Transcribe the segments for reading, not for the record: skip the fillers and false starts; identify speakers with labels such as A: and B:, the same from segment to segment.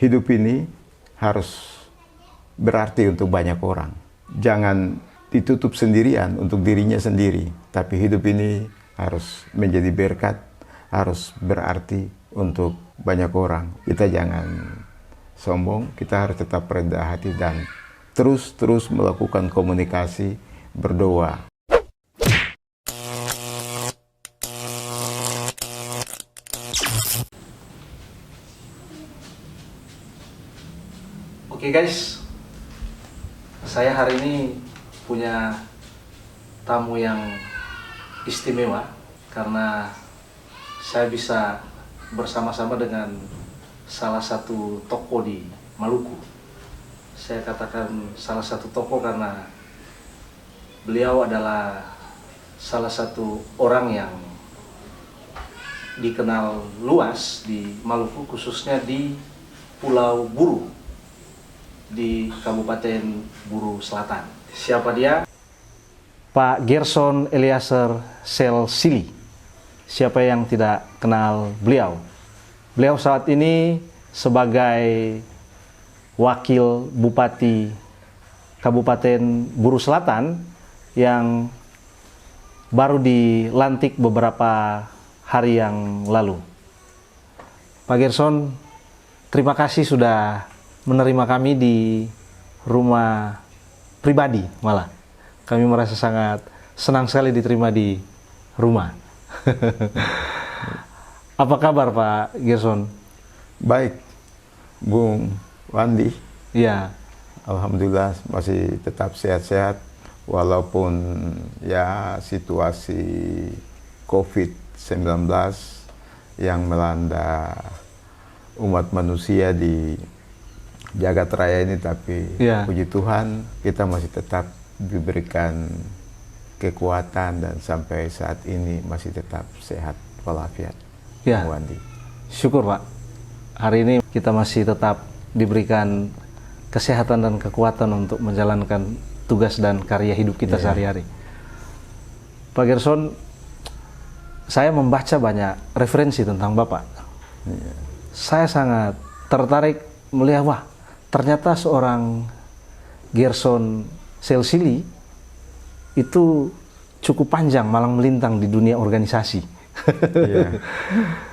A: hidup ini harus berarti untuk banyak orang. Jangan ditutup sendirian untuk dirinya sendiri, tapi hidup ini harus menjadi berkat, harus berarti untuk banyak orang. Kita jangan sombong, kita harus tetap rendah hati dan terus melakukan komunikasi, berdoa.
B: Oke guys, saya hari ini punya tamu yang istimewa karena saya bisa bersama-sama dengan salah satu tokoh di Maluku. Saya katakan salah satu tokoh karena beliau adalah salah satu orang yang dikenal luas di Maluku, khususnya di Pulau Buru, di Kabupaten Buru Selatan. Siapa dia? Pak Gerson Eliezer Selsili. Siapa yang tidak kenal beliau? Beliau saat ini sebagai Wakil Bupati Kabupaten Buru Selatan yang baru dilantik beberapa hari yang lalu. Pak Gerson, terima kasih sudah menerima kami di rumah pribadi malah. Kami merasa sangat senang sekali diterima di rumah. Apa kabar Pak Gerson?
A: Baik, Bung Wandi.
B: Ya.
A: Alhamdulillah masih tetap sehat-sehat walaupun ya situasi COVID-19 yang melanda umat manusia di jagat raya ini, tapi puji Tuhan kita masih tetap diberikan kekuatan dan sampai saat ini masih tetap sehat walafiat.
B: Ya.
A: Wandi.
B: Syukur Pak. Hari ini kita masih tetap diberikan kesehatan dan kekuatan untuk menjalankan tugas dan karya hidup kita sehari-hari. Pak Gerson, saya membaca banyak referensi tentang Bapak. Saya sangat tertarik melihat, wah, ternyata seorang Gerson Selsili itu cukup panjang malang melintang di dunia organisasi.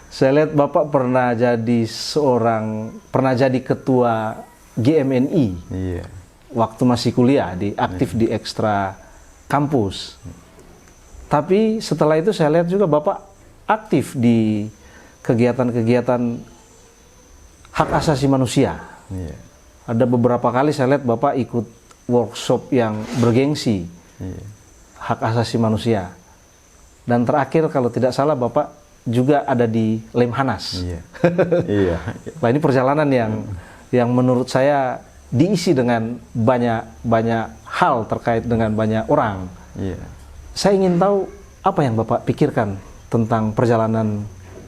B: Saya lihat Bapak pernah jadi ketua GMNI waktu masih kuliah, aktif di ekstra kampus. Tapi setelah itu saya lihat juga Bapak aktif di kegiatan-kegiatan hak asasi manusia. Ada beberapa kali saya lihat Bapak ikut workshop yang bergengsi hak asasi manusia. Dan terakhir kalau tidak salah Bapak juga ada di Lemhanas. Nah, ini perjalanan yang menurut saya diisi dengan banyak hal terkait dengan banyak orang. Saya ingin tahu apa yang Bapak pikirkan tentang perjalanan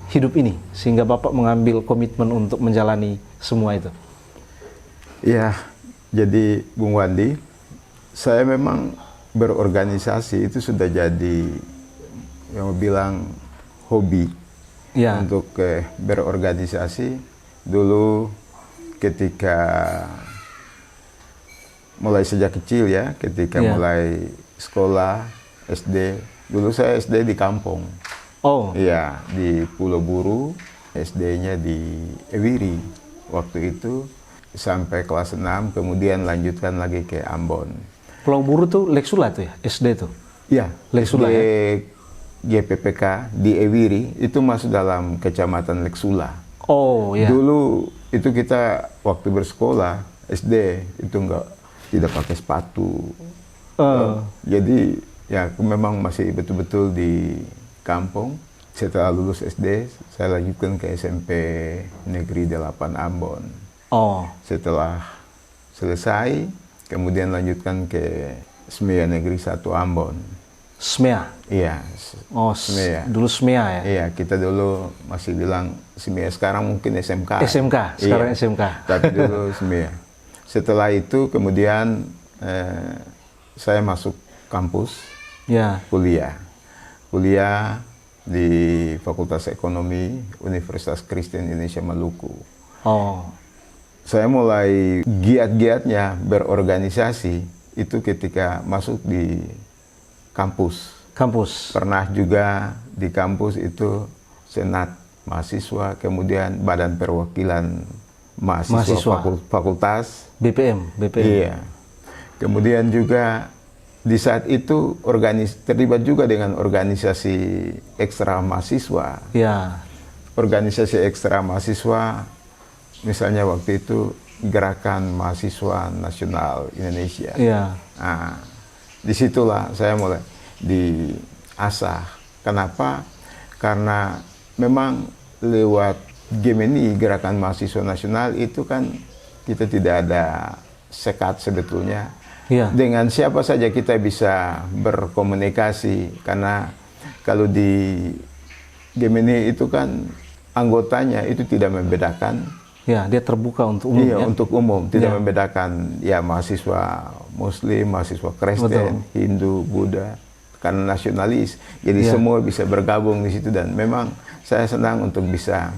B: hidup ini sehingga Bapak mengambil komitmen untuk menjalani semua itu.
A: Ya, jadi Bung Wandi, saya memang berorganisasi itu sudah jadi yang bilang hobi untuk berorganisasi. Dulu ketika mulai sejak kecil ya, ketika mulai sekolah SD, dulu saya SD di kampung. Iya, di Pulau Buru, SD-nya di Ewiri waktu itu sampai kelas 6, kemudian lanjutkan lagi ke Ambon.
B: Pulau Buru tuh Leksula tuh ya, SD tuh?
A: Iya,
B: Leksula
A: SD
B: ya?
A: GPPK di Ewiri itu masuk dalam kecamatan Leksula. Dulu itu kita waktu bersekolah SD itu tidak pakai sepatu. Jadi ya memang masih betul-betul di kampung. Setelah lulus SD, saya lanjutkan ke SMP Negeri 8 Ambon. Setelah selesai, kemudian lanjutkan ke SMEA Negeri 1 Ambon.
B: SMEA?
A: Iya. SMEA.
B: Dulu SMEA ya?
A: Iya, kita dulu masih bilang SMEA, sekarang mungkin SMK.
B: SMK, sekarang SMK.
A: Tapi dulu SMEA. Setelah itu kemudian saya masuk kampus, kuliah di Fakultas Ekonomi Universitas Kristen Indonesia Maluku. saya mulai giat-giatnya berorganisasi itu ketika masuk di kampus. Pernah juga di kampus itu senat mahasiswa, kemudian badan perwakilan mahasiswa. Fakultas.
B: BPM.
A: Iya. Kemudian juga di saat itu terlibat juga dengan organisasi ekstra mahasiswa.
B: Ya.
A: Organisasi ekstra mahasiswa, misalnya waktu itu Gerakan Mahasiswa Nasional Indonesia.
B: Ya.
A: Nah, disitulah saya mulai diasah. Kenapa? Karena memang lewat GMNI, Gerakan Mahasiswa Nasional, itu kan kita tidak ada sekat sebetulnya.
B: Ya.
A: Dengan siapa saja kita bisa berkomunikasi, karena kalau di GMNI itu kan anggotanya itu tidak membedakan.
B: Ya, dia terbuka untuk umum.
A: Iya,
B: ya?
A: untuk umum, tidak
B: Ya.
A: membedakan ya mahasiswa Muslim, mahasiswa Kristen,
B: Betul.
A: Hindu, Buddha, karena nasionalis. Jadi semua bisa bergabung di situ, dan memang saya senang untuk bisa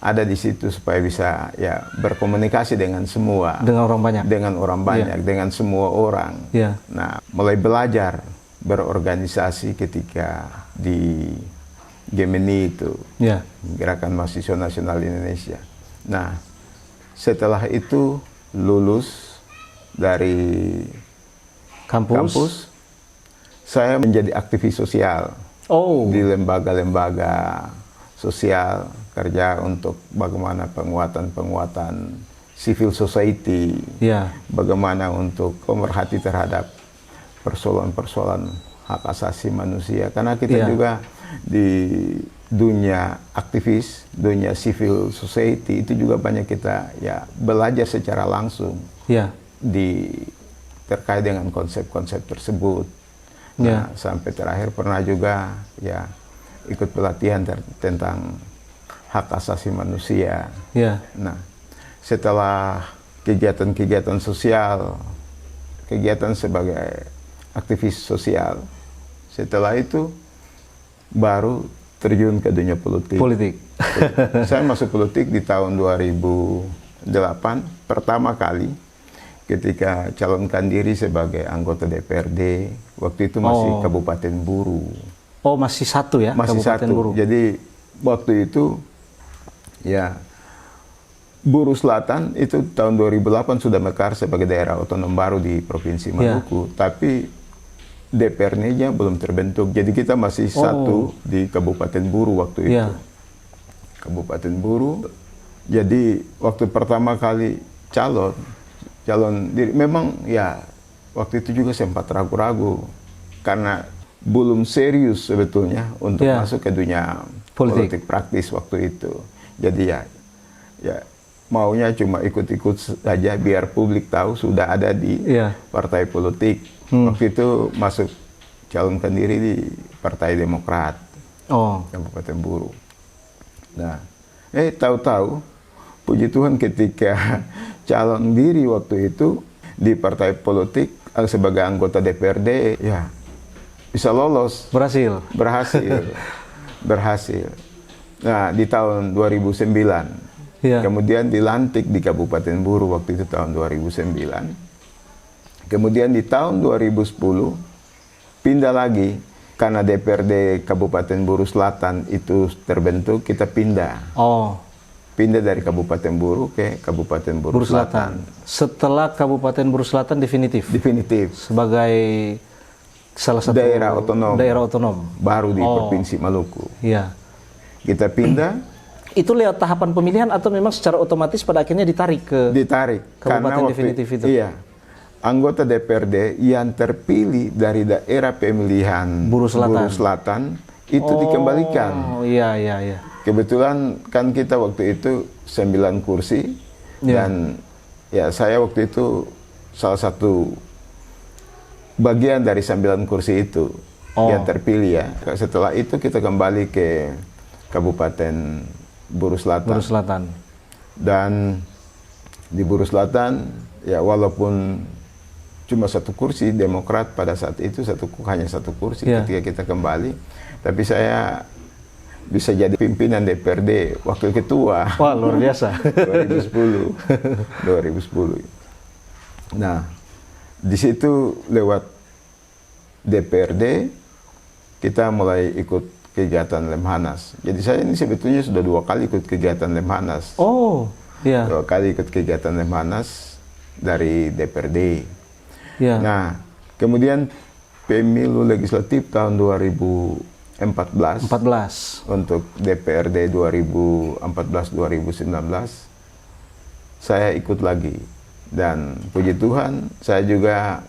A: ada di situ supaya bisa ya berkomunikasi dengan semua,
B: Dengan orang banyak.
A: Dengan semua orang.
B: Ya.
A: Nah, mulai belajar berorganisasi ketika di GMNI itu,
B: Ya.
A: Gerakan Mahasiswa Nasional Indonesia. Nah, setelah itu lulus dari kampus, saya menjadi aktivis sosial di lembaga-lembaga sosial, kerja untuk bagaimana penguatan civil society, bagaimana untuk pemerhati terhadap persoalan-persoalan hak asasi manusia, karena kita juga di dunia aktivis, dunia civil society itu juga banyak kita ya belajar secara langsung terkait dengan konsep-konsep tersebut. Nah, sampai terakhir pernah juga ya ikut pelatihan tentang hak asasi manusia. Nah, setelah kegiatan-kegiatan sosial, kegiatan sebagai aktivis sosial, setelah itu baru terjun ke dunia politik. Saya masuk politik di tahun 2008 pertama kali ketika calonkan diri sebagai anggota DPRD. Waktu itu masih Kabupaten Buru.
B: Masih satu ya?
A: Masih
B: Kabupaten
A: satu.
B: Buru.
A: Jadi waktu itu ya Buru Selatan itu tahun 2008 sudah mekar sebagai daerah otonom baru di Provinsi Maluku, tapi DPRD-nya belum terbentuk. Jadi kita masih satu di Kabupaten Buru waktu itu. Kabupaten Buru. Jadi waktu pertama kali calon diri, memang ya waktu itu juga sempat ragu-ragu karena belum serius sebetulnya untuk masuk ke dunia politik praktis waktu itu. Jadi ya maunya cuma ikut-ikut saja biar publik tahu sudah ada di partai politik. Waktu itu masuk calonkan diri di Partai Demokrat Kabupaten Buru. Nah, tahu-tahu puji Tuhan ketika calon diri waktu itu di partai politik sebagai anggota DPRD ya bisa lolos. Berhasil. Nah, di tahun 2009 kemudian dilantik di Kabupaten Buru waktu itu tahun 2009. Kemudian di tahun 2010 pindah lagi karena DPRD Kabupaten Buru Selatan itu terbentuk, kita pindah. Pindah dari Kabupaten Buru ke Kabupaten Buru Selatan.
B: Setelah Kabupaten Buru Selatan definitif sebagai salah satu daerah otonom
A: baru di Provinsi Maluku. Kita pindah.
B: Itu lewat tahapan pemilihan atau memang secara otomatis pada akhirnya ditarik ke Kabupaten definitif itu?
A: Iya. Anggota DPRD yang terpilih dari daerah pemilihan Buru Selatan itu dikembalikan.
B: Iya.
A: Kebetulan kan kita waktu itu 9 kursi dan ya saya waktu itu salah satu bagian dari 9 kursi itu yang terpilih ya. Setelah itu kita kembali ke Kabupaten Buru Selatan. Dan di Buru Selatan ya walaupun cuma 1 kursi Demokrat pada saat itu hanya satu kursi ketika kita kembali, tapi saya bisa jadi pimpinan DPRD, wakil ketua.
B: Wah, luar biasa.
A: 2010. 2010. Nah, di situ lewat DPRD kita mulai ikut kegiatan Lemhanas. Jadi saya ini sebetulnya sudah 2 kali ikut kegiatan Lemhanas.
B: Oh, iya.
A: 2 kali ikut kegiatan Lemhanas dari DPRD.
B: Iya.
A: Nah, kemudian pemilu legislatif tahun 2014 untuk DPRD 2014-2019 saya ikut lagi, dan puji Tuhan saya juga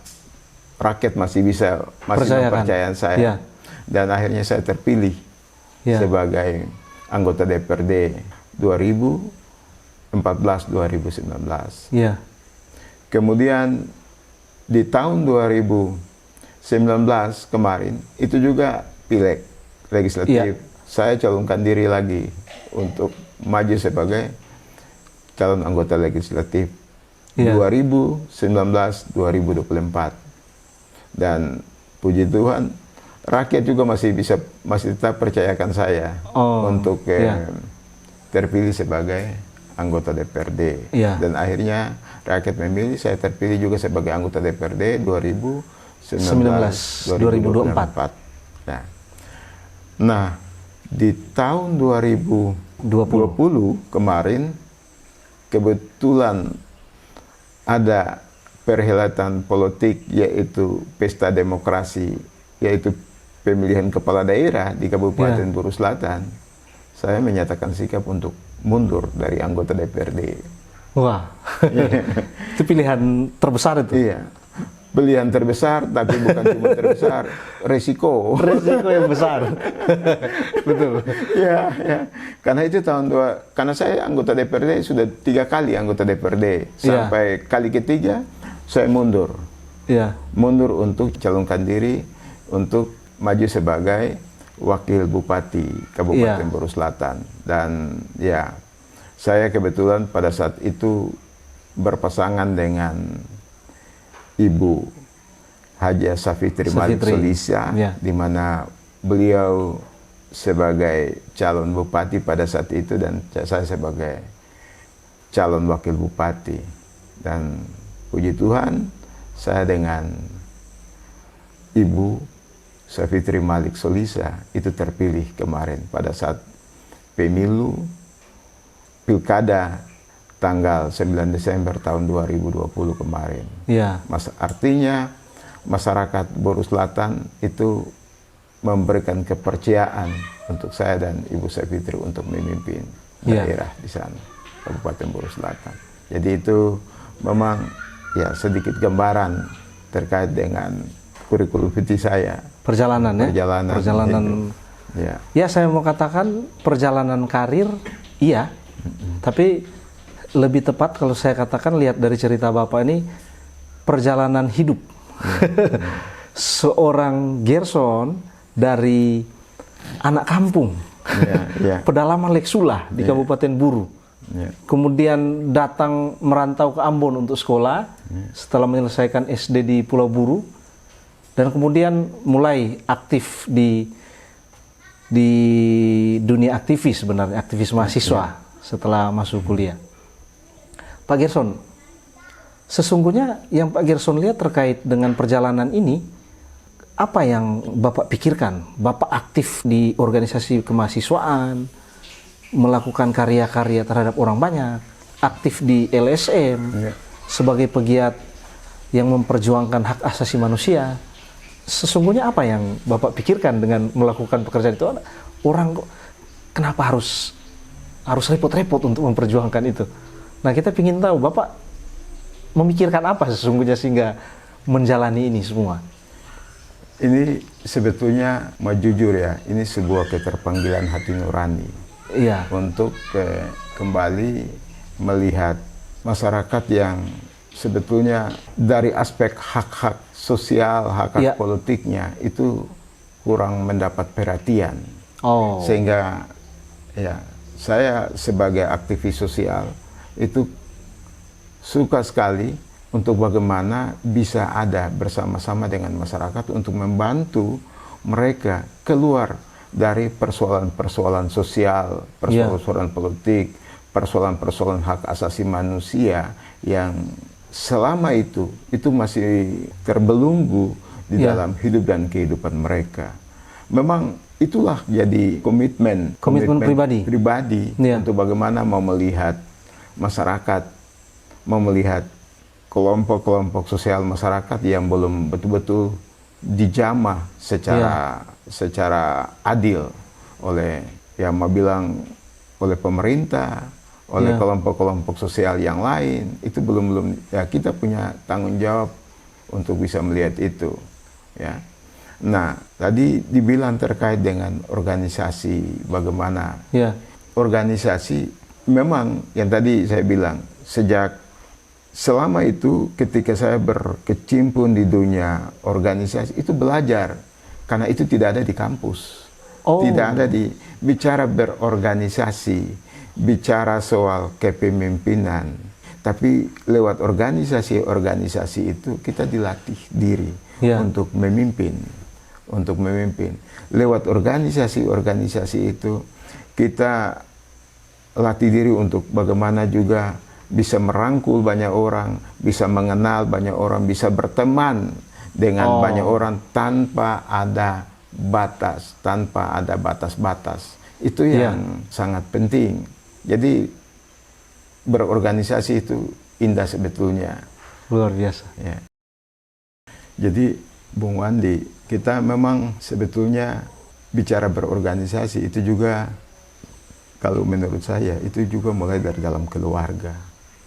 A: rakyat masih mempercayai saya, dan akhirnya saya terpilih sebagai anggota DPRD 2014-2019. Kemudian di tahun 2019 kemarin itu juga pileg legislatif, saya calonkan diri lagi untuk maju sebagai calon anggota legislatif 2019-2024. Dan puji Tuhan, rakyat juga masih tetap percayakan saya untuk terpilih sebagai anggota DPRD. Dan akhirnya rakyat memilih, saya terpilih juga sebagai anggota DPRD 2019-2024. Nah, di tahun 2020 kemarin kebetulan ada perhelatan politik, yaitu pesta demokrasi, yaitu pemilihan kepala daerah di Kabupaten Buru Selatan. Saya menyatakan sikap untuk mundur dari anggota DPRD.
B: Wah, itu pilihan terbesar itu?
A: Iya, pilihan terbesar, tapi bukan cuma terbesar, resiko
B: yang besar. Betul.
A: Ya, karena itu karena saya anggota DPRD sudah 3 kali anggota DPRD, sampai kali ketiga saya mundur. Mundur untuk calonkan diri untuk maju sebagai wakil bupati Kabupaten Buru Selatan. Dan saya kebetulan pada saat itu berpasangan dengan Ibu Haja Safitri Malik Solisa, di mana beliau sebagai calon bupati pada saat itu dan saya sebagai calon wakil bupati. Dan puji Tuhan, saya dengan Ibu Safitri Malik Solisa itu terpilih kemarin pada saat pemilu pilkada tanggal 9 Desember tahun 2020 kemarin. Artinya masyarakat Buru Selatan itu memberikan kepercayaan untuk saya dan Ibu Safitri untuk memimpin daerah di sana, Kabupaten Buru Selatan. Jadi itu memang sedikit gambaran terkait dengan kurikulum vitae saya. Perjalanan.
B: Saya mau katakan perjalanan karir, tapi lebih tepat kalau saya katakan, lihat dari cerita Bapak ini, perjalanan hidup. Seorang Gerson dari anak kampung, pedalaman Leksula di Kabupaten Buru. Kemudian datang merantau ke Ambon untuk sekolah, setelah menyelesaikan SD di Pulau Buru, dan kemudian mulai aktif di dunia aktivis, sebenarnya aktivis mahasiswa setelah masuk kuliah. Pak Gerson, sesungguhnya yang Pak Gerson lihat terkait dengan perjalanan ini, apa yang Bapak pikirkan? Bapak aktif di organisasi kemahasiswaan, melakukan karya-karya terhadap orang banyak, aktif di LSM, sebagai pegiat yang memperjuangkan hak asasi manusia. Sesungguhnya apa yang Bapak pikirkan dengan melakukan pekerjaan itu? Orang kenapa harus repot-repot untuk memperjuangkan itu? Nah, kita ingin tahu Bapak memikirkan apa sesungguhnya sehingga menjalani ini semua.
A: Ini sebetulnya, mau jujur ya, ini sebuah keterpanggilan hati nurani. Untuk kembali melihat masyarakat yang sebetulnya dari aspek hak-hak sosial, hak-hak politiknya itu kurang mendapat perhatian. Sehingga saya sebagai aktivis sosial itu suka sekali untuk bagaimana bisa ada bersama-sama dengan masyarakat untuk membantu mereka keluar dari persoalan-persoalan sosial, persoalan politik, persoalan-persoalan hak asasi manusia yang selama itu masih terbelenggu di dalam hidup dan kehidupan mereka. Memang itulah jadi komitmen pribadi untuk bagaimana mau melihat masyarakat, mau melihat kelompok-kelompok sosial masyarakat yang belum betul-betul dijamah secara adil oleh, yang mau bilang, oleh pemerintah, oleh kelompok-kelompok sosial yang lain. Itu belum ya, kita punya tanggung jawab untuk bisa melihat itu, ya. Nah, tadi dibilang terkait dengan organisasi, bagaimana organisasi, memang yang tadi saya bilang, selama itu ketika saya berkecimpung di dunia organisasi, itu belajar, karena itu tidak ada di kampus. Tidak ada bicara berorganisasi, bicara soal kepemimpinan, tapi lewat organisasi itu kita dilatih diri untuk memimpin. Lewat organisasi itu kita latih diri untuk bagaimana juga bisa merangkul banyak orang, bisa mengenal banyak orang, bisa berteman dengan banyak orang tanpa ada batas, tanpa ada batas-batas. Itu yang sangat penting. Jadi berorganisasi itu indah sebetulnya.
B: Luar biasa.
A: Ya. Jadi Bung Wandi, kita memang sebetulnya bicara berorganisasi itu juga, kalau menurut saya, itu juga mulai dari dalam keluarga.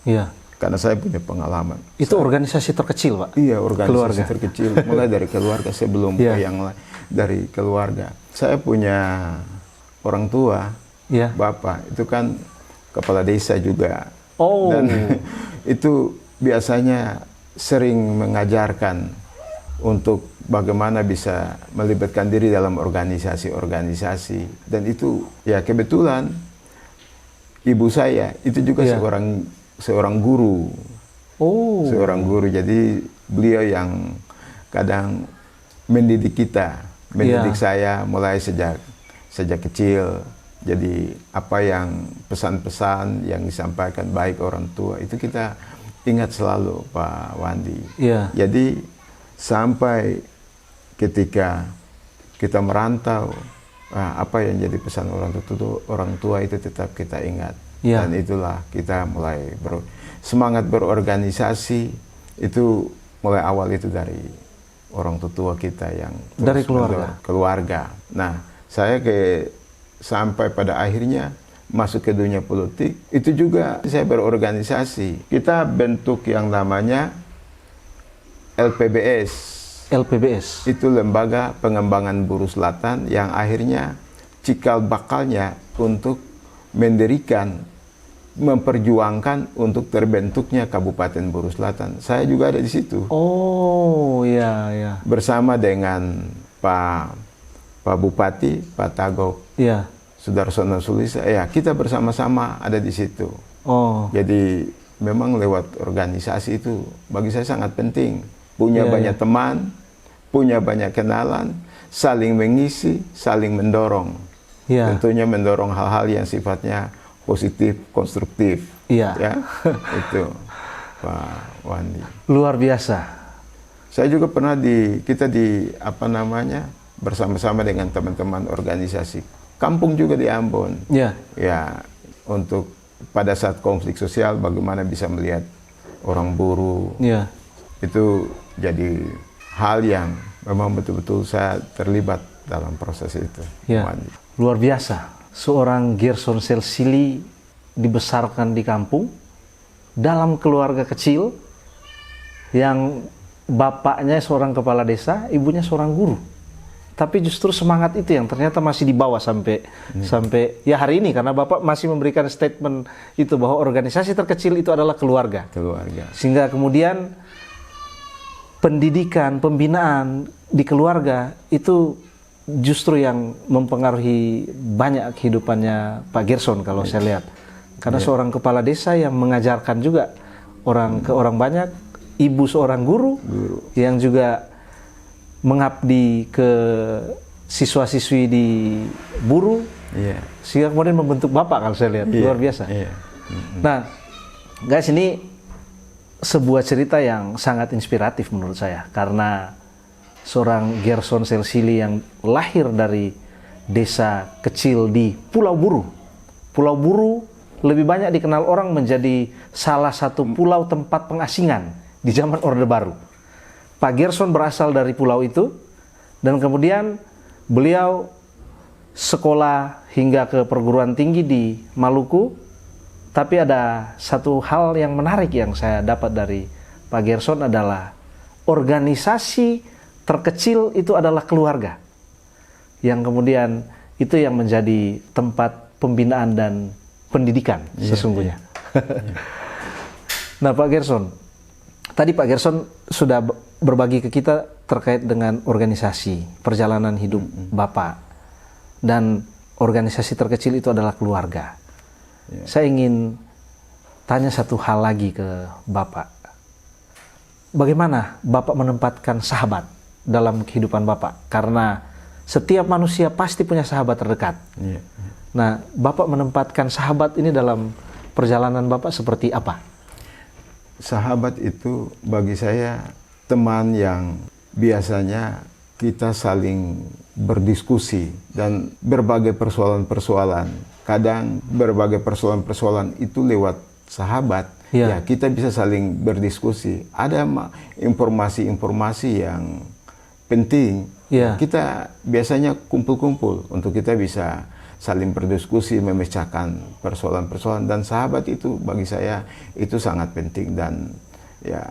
B: Iya.
A: Karena saya punya pengalaman.
B: Itu organisasi terkecil, Pak?
A: Iya, organisasi terkecil. Mulai dari keluarga, sebelum ke yang lain. Dari keluarga. Saya punya orang tua, bapak, itu kan kepala desa juga. Dan itu biasanya sering mengajarkan untuk bagaimana bisa melibatkan diri dalam organisasi-organisasi. Dan itu, ya kebetulan, ibu saya itu juga seorang guru. Seorang guru. Jadi beliau yang kadang mendidik kita, mendidik saya mulai sejak kecil. Jadi apa yang pesan-pesan yang disampaikan baik orang tua itu kita ingat selalu, Pak Wandi. Jadi sampai ketika kita merantau, apa yang jadi pesan orang tua itu tetap kita ingat. Dan itulah kita mulai semangat berorganisasi itu mulai awal itu dari orang tua kita yang
B: dari
A: keluarga. Nah, saya sampai pada akhirnya masuk ke dunia politik, itu juga saya berorganisasi. Kita bentuk yang namanya LPBS.
B: LPBS
A: itu Lembaga Pengembangan Buru Selatan, yang akhirnya cikal bakalnya untuk memperjuangkan untuk terbentuknya Kabupaten Buru Selatan. Saya juga ada di situ. Bersama dengan Pak Bupati, Pak Tagop, Sudarsono Sulisa, kita bersama-sama ada di situ. Jadi memang lewat organisasi itu bagi saya sangat penting. Punya banyak teman, punya banyak kenalan, saling mengisi, saling mendorong. Tentunya mendorong hal-hal yang sifatnya positif, konstruktif. Itu Pak Wandi.
B: Luar biasa.
A: Saya juga pernah bersama-sama dengan teman-teman organisasi kampung juga di Ambon. Untuk pada saat konflik sosial bagaimana bisa melihat orang buruh. Itu jadi hal yang memang betul-betul saya terlibat dalam proses itu.
B: Luar biasa. Seorang Gerson Selsili dibesarkan di kampung dalam keluarga kecil yang bapaknya seorang kepala desa, ibunya seorang guru. Tapi justru semangat itu yang ternyata masih dibawa sampai hari ini, karena Bapak masih memberikan statement itu bahwa organisasi terkecil itu adalah keluarga. Sehingga kemudian pendidikan, pembinaan di keluarga itu justru yang mempengaruhi banyak kehidupannya Pak Gerson kalau saya lihat. Karena seorang kepala desa yang mengajarkan juga ke orang banyak, ibu seorang guru yang juga mengabdi ke siswa-siswi diburu, sehingga kemudian membentuk Bapak kalau saya lihat, luar biasa. Nah, guys, ini sebuah cerita yang sangat inspiratif menurut saya, karena seorang Gerson Selsili yang lahir dari desa kecil di Pulau Buru. Pulau Buru lebih banyak dikenal orang menjadi salah satu pulau tempat pengasingan di zaman Orde Baru. Pak Gerson berasal dari pulau itu, dan kemudian beliau sekolah hingga ke perguruan tinggi di Maluku. Tapi ada satu hal yang menarik yang saya dapat dari Pak Gerson adalah organisasi terkecil itu adalah keluarga. Yang kemudian itu yang menjadi tempat pembinaan dan pendidikan sesungguhnya. Nah, Pak Gerson, tadi Pak Gerson sudah berbagi ke kita terkait dengan organisasi, perjalanan hidup Bapak. Dan organisasi terkecil itu adalah keluarga. Saya ingin tanya satu hal lagi ke Bapak. Bagaimana Bapak menempatkan sahabat dalam kehidupan Bapak? Karena setiap manusia pasti punya sahabat terdekat. Nah, Bapak menempatkan sahabat ini dalam perjalanan Bapak seperti apa?
A: Sahabat itu bagi saya teman yang biasanya kita saling berdiskusi dan berbagai persoalan-persoalan. Kadang berbagai persoalan-persoalan itu lewat sahabat, ya kita bisa saling berdiskusi. Ada informasi-informasi yang penting, kita biasanya kumpul-kumpul untuk kita bisa saling berdiskusi, memecahkan persoalan-persoalan. Dan sahabat itu bagi saya itu sangat penting dan ya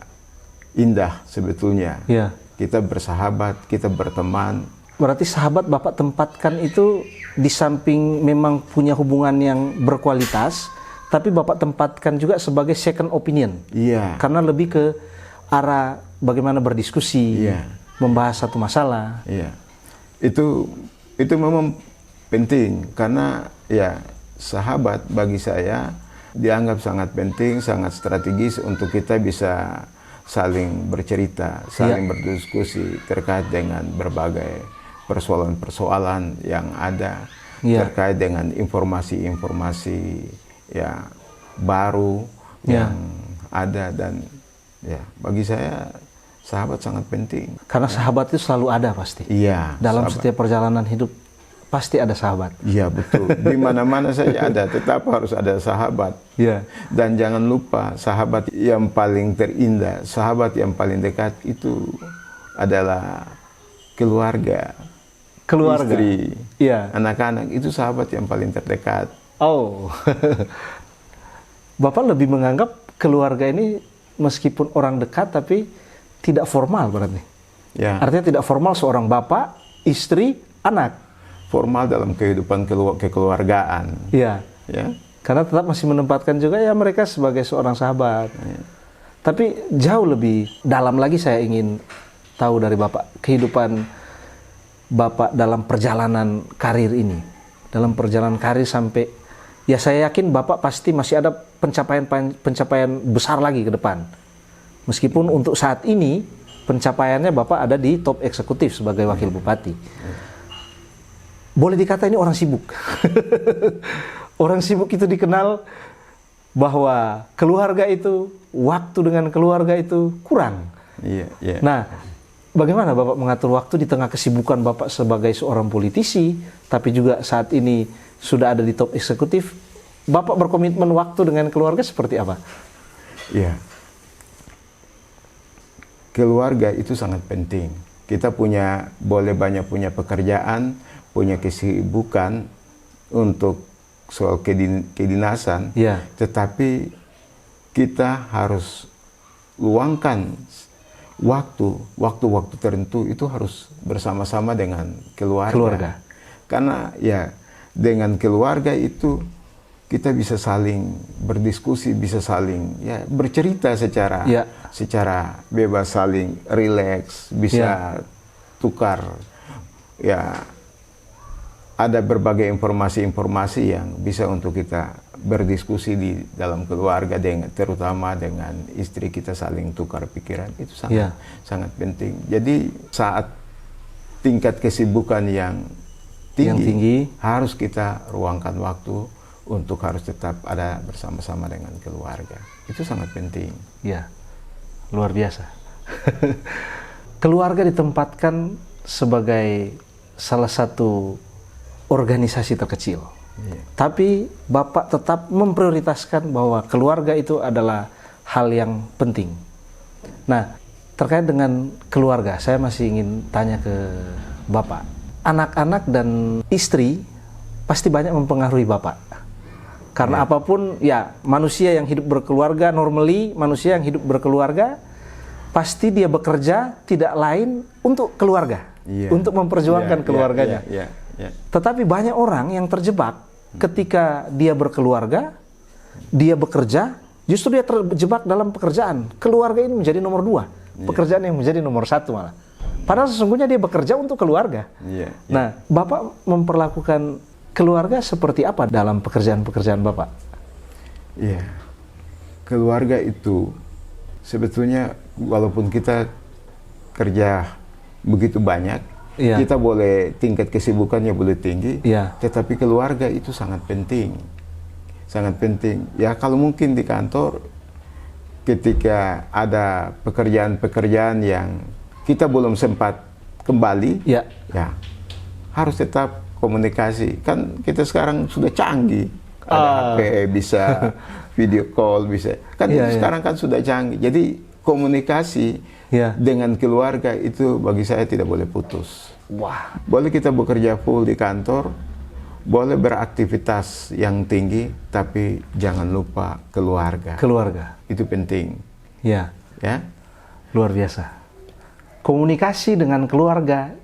A: indah sebetulnya. Kita bersahabat, kita berteman.
B: Berarti sahabat Bapak tempatkan itu di samping memang punya hubungan yang berkualitas, tapi Bapak tempatkan juga sebagai second opinion. Karena lebih ke arah bagaimana berdiskusi, membahas satu masalah.
A: Itu memang penting, karena ya sahabat bagi saya dianggap sangat penting, sangat strategis untuk kita bisa saling bercerita, saling berdiskusi terkait dengan berbagai persoalan-persoalan yang ada, terkait dengan informasi-informasi ya baru yang ada. Dan ya bagi saya sahabat sangat penting.
B: Karena sahabat itu selalu ada pasti. Dalam sahabat. Setiap perjalanan hidup pasti ada sahabat.
A: Iya, betul. Di mana-mana saja ada, tetap harus ada sahabat. Dan jangan lupa sahabat yang paling terindah, sahabat yang paling dekat itu adalah keluarga. Istri, anak-anak, itu sahabat yang paling terdekat.
B: Bapak lebih menganggap keluarga ini meskipun orang dekat tapi tidak formal berarti? Artinya tidak formal seorang bapak, istri, anak.
A: Formal dalam kehidupan kekeluargaan.
B: Karena tetap masih menempatkan juga ya mereka sebagai seorang sahabat. Tapi jauh lebih dalam lagi saya ingin tahu dari Bapak, kehidupan Bapak dalam perjalanan karir ini. Dalam perjalanan karir sampai, ya saya yakin Bapak pasti masih ada pencapaian besar lagi ke depan. Meskipun untuk saat ini, pencapaiannya Bapak ada di top eksekutif sebagai wakil bupati. Boleh dikata ini orang sibuk. Orang sibuk itu dikenal bahwa keluarga itu, waktu dengan keluarga itu kurang. Nah, bagaimana Bapak mengatur waktu di tengah kesibukan Bapak sebagai seorang politisi, tapi juga saat ini sudah ada di top eksekutif? Bapak berkomitmen waktu dengan keluarga seperti apa?
A: Keluarga itu sangat penting. Kita boleh banyak punya pekerjaan, punya kesibukan untuk soal kedinasan, tetapi kita harus luangkan waktu-waktu tertentu itu harus bersama-sama dengan keluarga. Karena ya dengan keluarga itu kita bisa saling berdiskusi, bisa saling bercerita secara bebas, saling rileks, bisa tukar ada berbagai informasi-informasi yang bisa untuk kita berdiskusi di dalam keluarga, terutama dengan istri kita, saling tukar pikiran. Itu sangat penting. Jadi saat tingkat kesibukan yang tinggi,
B: harus
A: kita ruangkan waktu untuk harus tetap ada bersama-sama dengan keluarga. Itu sangat penting.
B: Ya, luar biasa. Keluarga ditempatkan sebagai salah satu organisasi terkecil. Tapi Bapak tetap memprioritaskan bahwa keluarga itu adalah hal yang penting. Nah, terkait dengan keluarga, saya masih ingin tanya ke Bapak. Anak-anak dan istri pasti banyak mempengaruhi Bapak. Karena apapun, ya manusia yang hidup berkeluarga, normally manusia yang hidup berkeluarga, pasti dia bekerja tidak lain untuk keluarga, untuk memperjuangkan keluarganya. Tetapi banyak orang yang terjebak ketika dia berkeluarga, dia bekerja, justru dia terjebak dalam pekerjaan. Keluarga ini menjadi nomor 2, pekerjaan yang menjadi nomor 1 malah. Padahal sesungguhnya dia bekerja untuk keluarga. Nah, Bapak memperlakukan keluarga seperti apa dalam pekerjaan-pekerjaan Bapak?
A: Iya, keluarga itu sebetulnya walaupun kita kerja begitu banyak, kita boleh tingkat kesibukannya boleh tinggi, tetapi keluarga itu sangat penting. Sangat penting. Ya kalau mungkin di kantor ketika ada pekerjaan-pekerjaan yang kita belum sempat kembali, ya harus tetap komunikasi. Kan kita sekarang sudah canggih, ada HP, bisa video call, bisa. Kan sekarang kan sudah canggih. Jadi komunikasi dengan keluarga itu bagi saya tidak boleh putus.
B: Wah,
A: boleh kita bekerja full di kantor, boleh beraktivitas yang tinggi, tapi jangan lupa keluarga.
B: Keluarga
A: itu penting.
B: Ya, luar biasa. Komunikasi dengan keluarga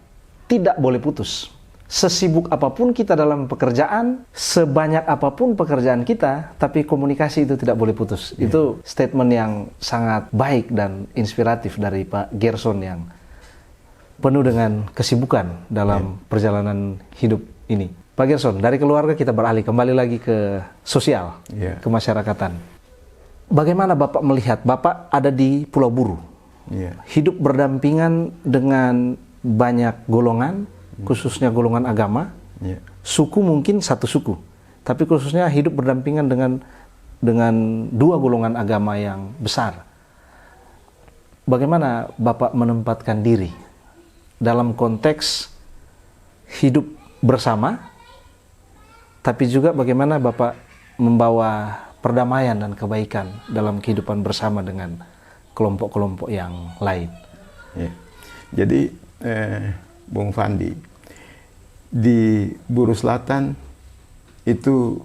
B: tidak boleh putus. Sesibuk apapun kita dalam pekerjaan, sebanyak apapun pekerjaan kita, tapi komunikasi itu tidak boleh putus. Itu statement yang sangat baik dan inspiratif dari Pak Gerson yang penuh dengan kesibukan dalam perjalanan hidup ini. Pak Gerson, dari keluarga kita beralih kembali lagi ke sosial, kemasyarakatan. Bagaimana Bapak melihat, Bapak ada di Pulau Buru, hidup berdampingan dengan banyak golongan, khususnya golongan agama, suku mungkin satu suku, tapi khususnya hidup berdampingan dengan 2 golongan agama yang besar. Bagaimana Bapak menempatkan diri dalam konteks hidup bersama, tapi juga bagaimana Bapak membawa perdamaian dan kebaikan dalam kehidupan bersama dengan kelompok-kelompok yang lain?
A: Jadi, Bung Fandi, di Buru Selatan itu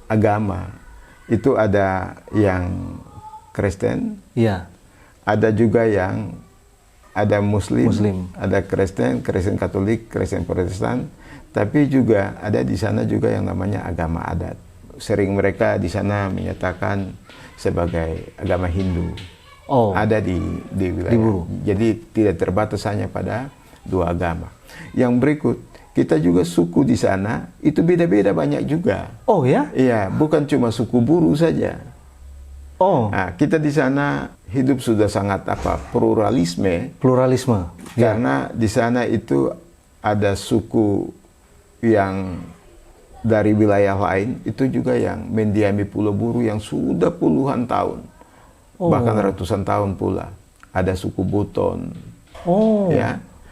A: agama, itu ada yang Kristen, ada juga yang ada Muslim, ada Kristen Katolik, Kristen Protestan, tapi juga ada di sana juga yang namanya agama adat. Sering mereka di sana menyatakan sebagai agama Hindu. Ada di wilayah. Jadi tidak terbatas hanya pada 2 agama. Yang berikut, kita juga suku di sana itu beda-beda banyak juga.
B: Oh ya?
A: Iya, bukan cuma suku Buru saja. Nah, kita di sana hidup sudah sangat pluralisme. Karena di sana itu ada suku yang dari wilayah lain itu juga yang mendiami Pulau Buru yang sudah puluhan tahun, bahkan ratusan tahun pula. Ada suku Buton.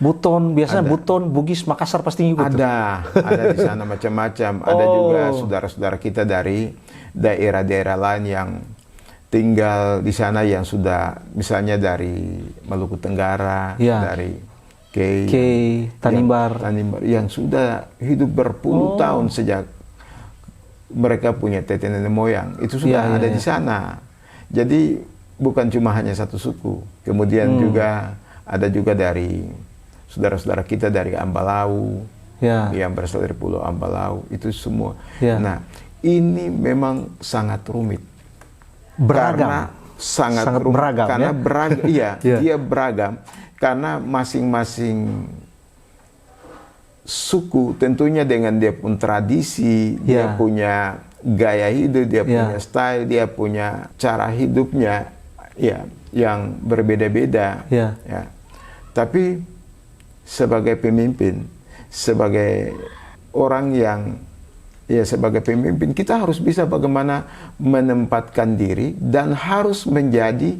B: Buton, biasanya Buton, Bugis, Makassar pasti ngikut.
A: Ada di sana macam-macam. Ada juga saudara-saudara kita dari daerah-daerah lain yang tinggal di sana yang sudah misalnya dari Maluku Tenggara, dari
B: Tanimbar,
A: yang sudah hidup berpuluh tahun sejak mereka punya tete nenek moyang. Itu sudah ada di sana. Jadi bukan cuma hanya satu suku. Kemudian juga ada juga dari saudara-saudara kita dari Ambalau, yang berasal dari Pulau Ambalau, itu semua. Nah, ini memang sangat rumit.
B: Beragam.
A: Sangat rumit.
B: Beragam,
A: karena dia beragam. Karena masing-masing suku tentunya dengan dia pun tradisi, dia punya gaya hidup, dia punya style, dia punya cara hidupnya, yang berbeda-beda. Tapi sebagai pemimpin, sebagai orang yang sebagai pemimpin kita harus bisa bagaimana menempatkan diri dan harus menjadi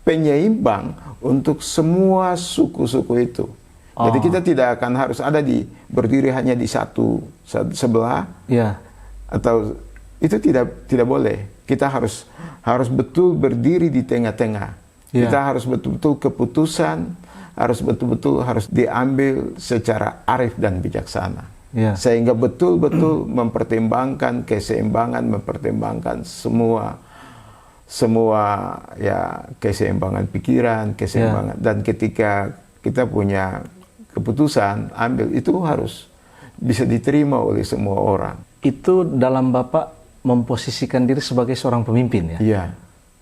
A: penyeimbang untuk semua suku-suku itu. Jadi kita tidak akan harus berdiri hanya di satu sebelah, atau itu tidak boleh. Kita harus betul berdiri di tengah-tengah. Kita harus betul-betul keputusan harus diambil secara arif dan bijaksana, sehingga betul-betul mempertimbangkan keseimbangan, mempertimbangkan semua keseimbangan pikiran, keseimbangan, dan ketika kita punya keputusan ambil itu harus bisa diterima oleh semua orang.
B: Itu dalam Bapak memposisikan diri sebagai seorang pemimpin, ya?
A: Iya.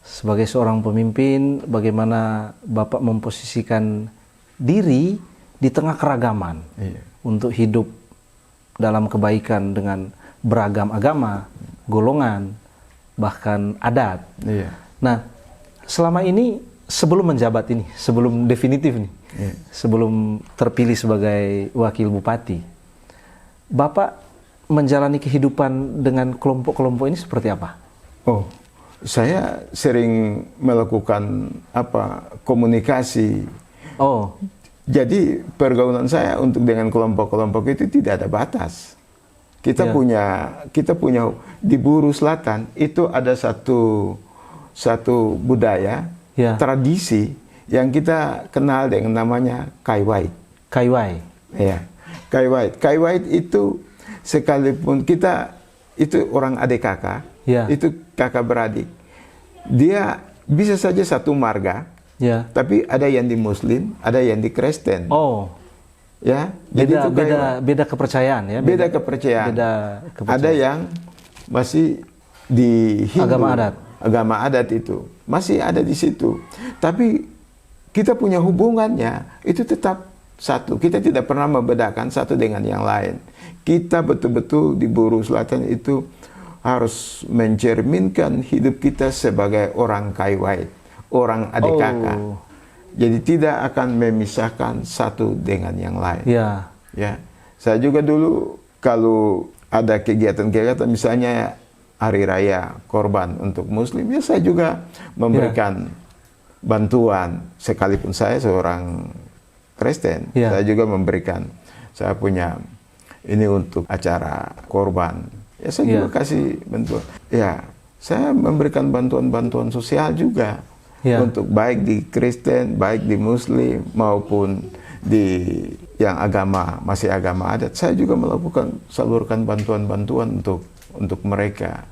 B: Sebagai seorang pemimpin, bagaimana Bapak memposisikan diri di tengah keragaman untuk hidup dalam kebaikan dengan beragam agama, golongan, bahkan adat. Nah, selama ini sebelum menjabat ini, sebelum definitif nih, sebelum terpilih sebagai wakil bupati, Bapak menjalani kehidupan dengan kelompok-kelompok ini seperti apa?
A: Saya sering melakukan komunikasi. Jadi pergaulan saya untuk dengan kelompok-kelompok itu tidak ada batas. Kita punya di Buru Selatan itu ada satu budaya, tradisi yang kita kenal dengan namanya Kaiwait. Kaiwait itu sekalipun kita itu orang adik kakak, itu kakak beradik, dia bisa saja satu marga, tapi ada yang di Muslim, ada yang di Kristen. Jadi itu
B: beda kepercayaan, ya?
A: Beda kepercayaan. Ada yang masih di Hindu, agama adat itu masih ada di situ. Tapi kita punya hubungannya itu tetap satu. Kita tidak pernah membedakan satu dengan yang lain. Kita betul-betul di Buru Selatan itu harus mencerminkan hidup kita sebagai orang Kaiwait, orang adik kakak. Jadi tidak akan memisahkan satu dengan yang lain. Saya juga dulu kalau ada kegiatan-kegiatan, misalnya hari raya korban untuk Muslim, saya juga memberikan bantuan. Sekalipun saya seorang Kristen, saya juga memberikan. Saya punya ini untuk acara korban. Saya juga kasih bantuan. Saya memberikan bantuan-bantuan sosial juga. Untuk baik di Kristen, baik di Muslim, maupun di yang masih agama adat, saya juga salurkan bantuan-bantuan untuk mereka.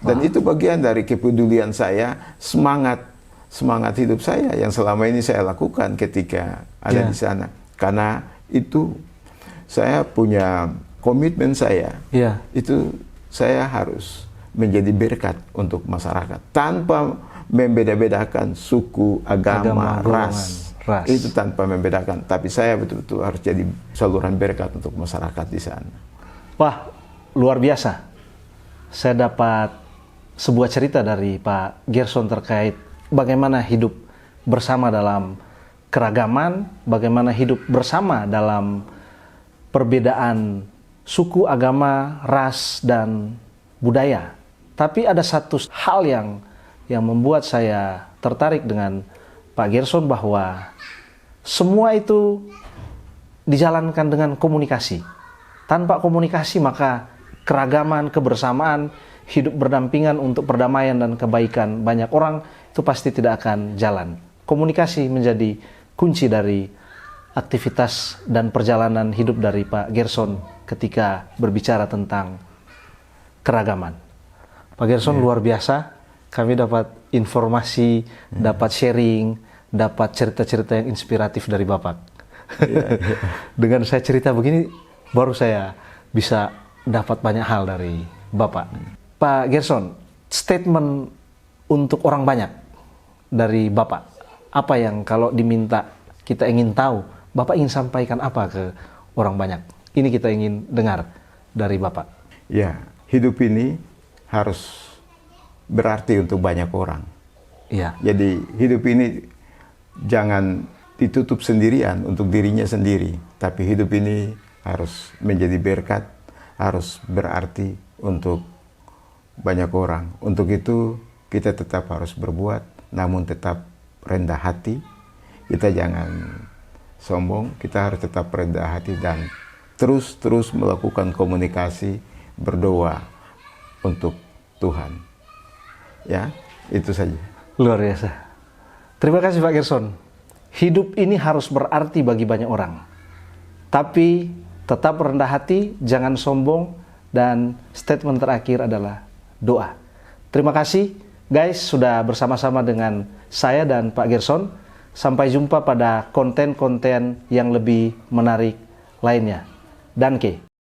A: Dan itu bagian dari kepedulian saya, semangat hidup saya yang selama ini saya lakukan ketika ada di sana. Karena itu saya punya komitmen saya, itu saya harus menjadi berkat untuk masyarakat tanpa membeda-bedakan suku, agama, ras. Itu tanpa membedakan. Tapi saya betul-betul harus jadi saluran berkat untuk masyarakat di sana.
B: Wah, luar biasa. Saya dapat sebuah cerita dari Pak Gerson terkait bagaimana hidup bersama dalam keragaman, bagaimana hidup bersama dalam perbedaan suku, agama, ras, dan budaya. Tapi ada satu hal yang membuat saya tertarik dengan Pak Gerson, bahwa semua itu dijalankan dengan komunikasi. Tanpa komunikasi maka keragaman, kebersamaan, hidup berdampingan untuk perdamaian dan kebaikan banyak orang itu pasti tidak akan jalan. Komunikasi menjadi kunci dari aktivitas dan perjalanan hidup dari Pak Gerson ketika berbicara tentang keragaman. Pak Gerson luar biasa. Kami dapat informasi, dapat sharing, dapat cerita-cerita yang inspiratif dari Bapak. Dengan saya cerita begini, baru saya bisa dapat banyak hal dari Bapak. Pak Gerson, statement untuk orang banyak dari Bapak, apa yang kalau diminta kita ingin tahu, Bapak ingin sampaikan apa ke orang banyak? Ini kita ingin dengar dari Bapak.
A: Hidup ini harus berarti untuk banyak orang. Jadi hidup ini jangan ditutup sendirian untuk dirinya sendiri, tapi hidup ini harus menjadi berkat, harus berarti untuk banyak orang. Untuk itu kita tetap harus berbuat, namun tetap rendah hati. Kita jangan sombong, kita harus tetap rendah hati dan terus melakukan komunikasi, berdoa untuk Tuhan. Ya, itu saja.
B: Luar biasa. Terima kasih Pak Gerson. Hidup ini harus berarti bagi banyak orang. Tapi tetap rendah hati, jangan sombong, dan statement terakhir adalah doa. Terima kasih guys sudah bersama-sama dengan saya dan Pak Gerson. Sampai jumpa pada konten-konten yang lebih menarik lainnya. Danke.